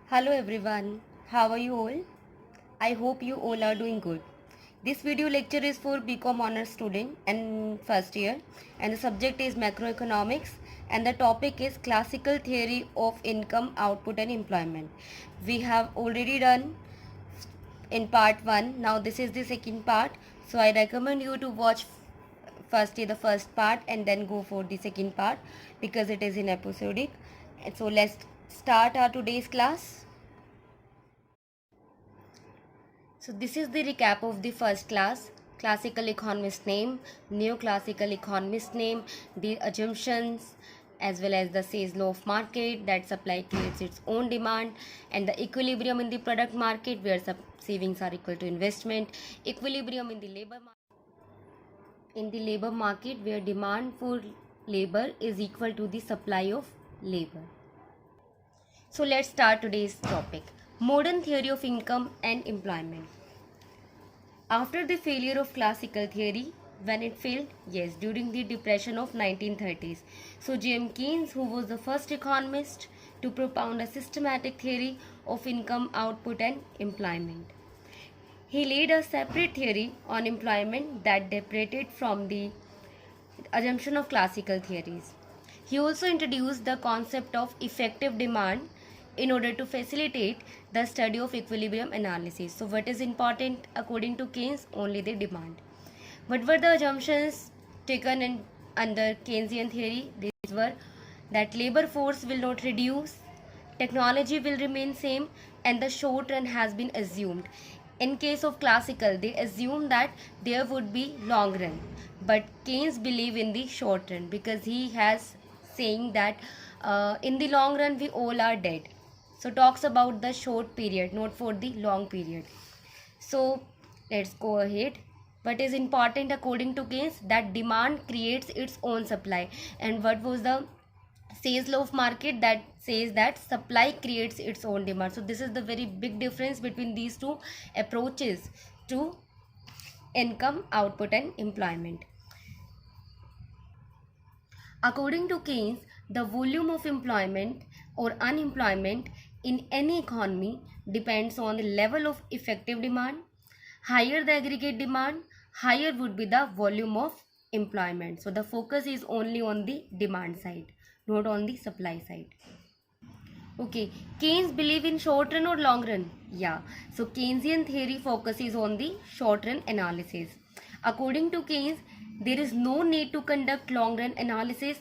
Hello everyone, how are you all? I hope you all are doing good. This video lecture is for BCom honors student and first year, and the subject is macroeconomics, and the topic is classical theory of income, output and employment. We have already done in part 1. Now this is the second part. So I recommend you to watch firstly the first part and then go for the second part because it is in episodic. And so let's start our today's class. So this is the recap of the first class. Classical economist name, neoclassical economist name, the assumptions as well as the Say's law of market, that supply creates its own demand, and the equilibrium in the product market where savings are equal to investment, equilibrium in the labor market where demand for labor is equal to the supply of labor. So let's start today's topic. Modern theory of income and employment. After the failure of classical theory, when it failed? Yes, during the depression of 1930s. So James Keynes, who was the first economist to propound a systematic theory of income, output and employment. He laid a separate theory on employment that departed from the assumption of classical theories. He also introduced the concept of effective demand in order to facilitate the study of equilibrium analysis. So what is important according to Keynes? Only the demand. What were the assumptions taken in under Keynesian theory? These were that labor force will not reduce, technology will remain same, and the short run has been assumed. In case of classical, they assume that there would be long run, but Keynes believe in the short run because he has saying that in the long run we all are dead. So talks about the short period, not for the long period. So let's go ahead. What is important according to Keynes? That demand creates its own supply. And what was the Say's law of market? That says that supply creates its own demand. So this is the very big difference between these two approaches to income, output and employment. According to Keynes, the volume of employment or unemployment in any economy depends on the level of effective demand. Higher the aggregate demand, higher would be the volume of employment. So the focus is only on the demand side, not on the supply side. Okay, Keynes believe in short run or long run? Yeah. So Keynesian theory focuses on the short run analysis. According to Keynes, there is no need to conduct long run analysis.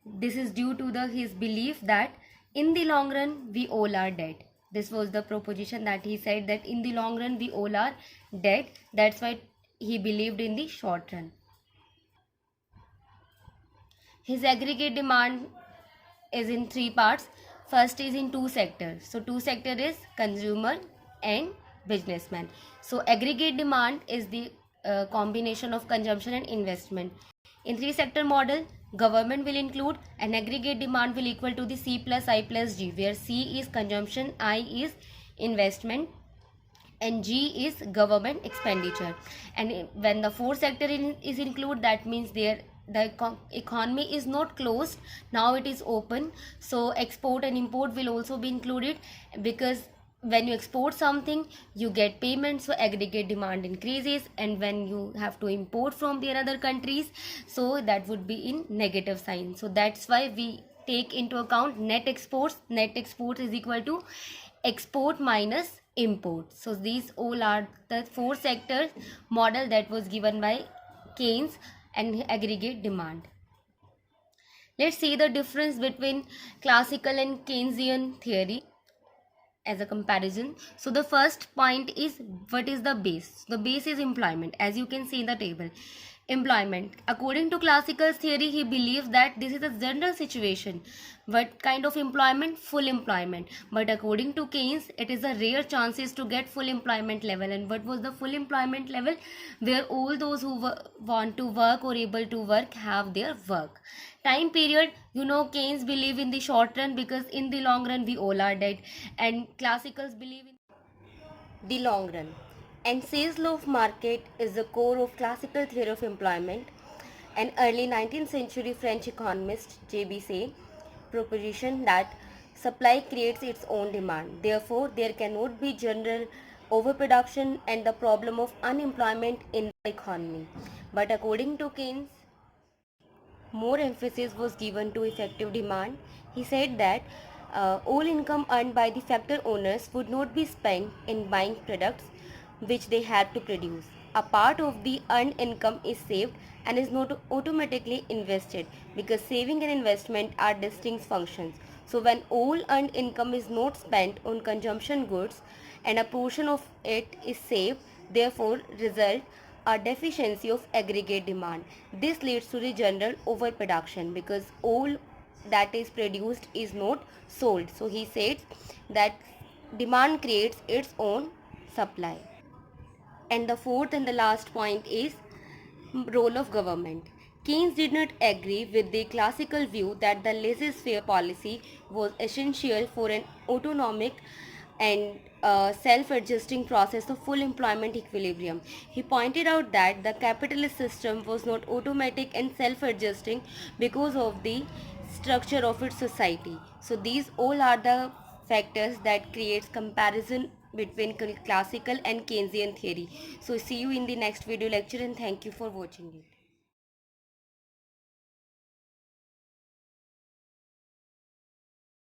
This is due to his belief that in the long run we all are dead. This was the proposition that he said, that in the long run we all are dead. That's why he believed in the short run. His aggregate demand is in three parts. First is in two sectors. So two sector is consumer and businessman. So aggregate demand is the combination of consumption and investment. In three sector model, government will include an aggregate demand will equal to the C plus I plus G, where C is consumption, I is investment and G is government expenditure. And when the fourth sector is included, that means the economy is not closed, now it is open. So export and import will also be included, because when you export something you get payment, so aggregate demand increases, and when you have to import from the other countries, so that would be in negative sign. So that's why we take into account net exports. Net exports is equal to export minus import. So these all are the four sectors model that was given by Keynes and aggregate demand. Let's see the difference between classical and Keynesian theory as a comparison. So the first point is, what is the base? The base is employment, as you can see in the table. Employment, according to classical theory, he believes that this is a general situation. What kind of employment? Full employment. But according to Keynes, it is a rare chances to get full employment level. And what was the full employment level? Where all those who want to work or able to work have their work. Time period, Keynes believe in the short run, because in the long run we all are dead, and classicals believe in the long run. And Say's law of market is the core of classical theory of employment. An early 19th century French economist, J.B. Say, proposition that supply creates its own demand. Therefore, there cannot be general overproduction and the problem of unemployment in the economy. But according to Keynes, more emphasis was given to effective demand. He said that all income earned by the factor owners would not be spent in buying products which they had to produce. A part of the earned income is saved and is not automatically invested, because saving and investment are distinct functions. So when all earned income is not spent on consumption goods and a portion of it is saved, therefore result a deficiency of aggregate demand. This leads to the general overproduction, because all that is produced is not sold. So he says that demand creates its own supply. And the fourth and the last point is role of government. Keynes did not agree with the classical view that the laissez-faire policy was essential for an autonomic and self-adjusting process of full employment equilibrium. He pointed out that the capitalist system was not automatic and self-adjusting because of the structure of its society. So these all are the factors that creates comparison between classical and Keynesian theory. So see you in the next video lecture, and thank you for watching it.